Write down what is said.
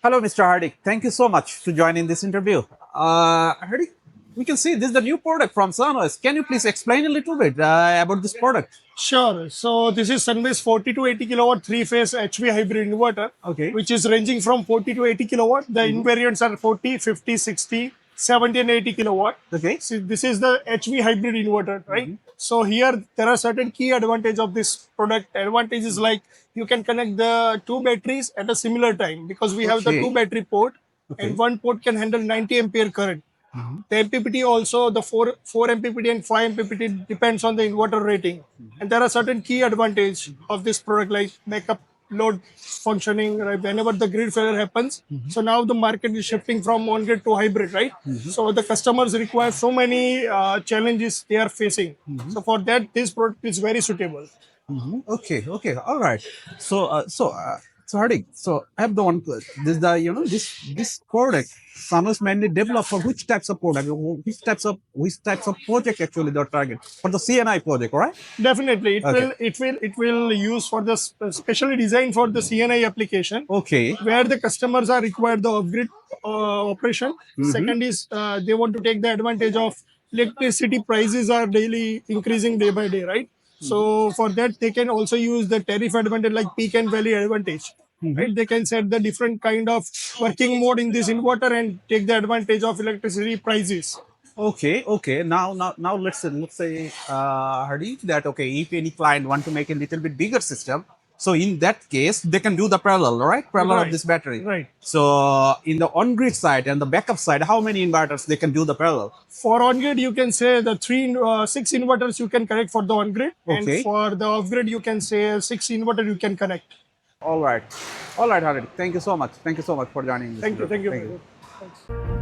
Hello, Mr. Hardik. Thank you so much to join in this interview. Hardik, we can see this is the new product from Sunways. Can you please explain a little bit about this product? Sure. So this is Sunways 40 to 80 kilowatt three-phase HV hybrid inverter, Okay. which is ranging from 40 to 80 kilowatt. The invariants are 40, 50, 60, 70 and 80 kilowatt. Okay. So this is the HV hybrid inverter, right? So here there are certain key advantage of this product. Advantages like you can connect the two batteries at a similar time because we have the Okay. two battery port Okay. and one port can handle 90 ampere current. The MPPT also, the 4 MPPT and 5 MPPT depends on the inverter rating. And there are certain key advantage of this product like backup load functioning, right? Whenever the grid failure happens. So now the market is shifting from on-grid to hybrid, right? So the customers require so many challenges they are facing. So for that, this product is very suitable. Okay. Okay. All right. So Hardik. So I have the one. This the this product. Sunways mainly develop for which types of product, which types of project actually the target for the CNI project, right? Definitely, Okay. it will use for the specially designed for the CNI application. Okay. Where the customers are required the off-grid operation. Second is they want to take the advantage of electricity prices are daily increasing day by day, right? So for that they can also use the tariff advantage like peak and valley advantage. Right? They can set the different kind of working mode in this inverter and take the advantage of electricity prices. Okay, okay. Now let's say, Hardy, that okay, if any client want to make a little bit bigger system, so in that case they can do the parallel, right? Parallel of Right, this battery. right. So in the on-grid side and the backup side, how many inverters they can do the parallel? For on-grid, you can say the six inverters you can connect for the on-grid, and Okay. for the off-grid, you can say six inverter you can connect. All right, all right, Hardy. Thank you so much. Thank you so much for joining this. Thank you, Interview. thank you. Thank you. Thanks.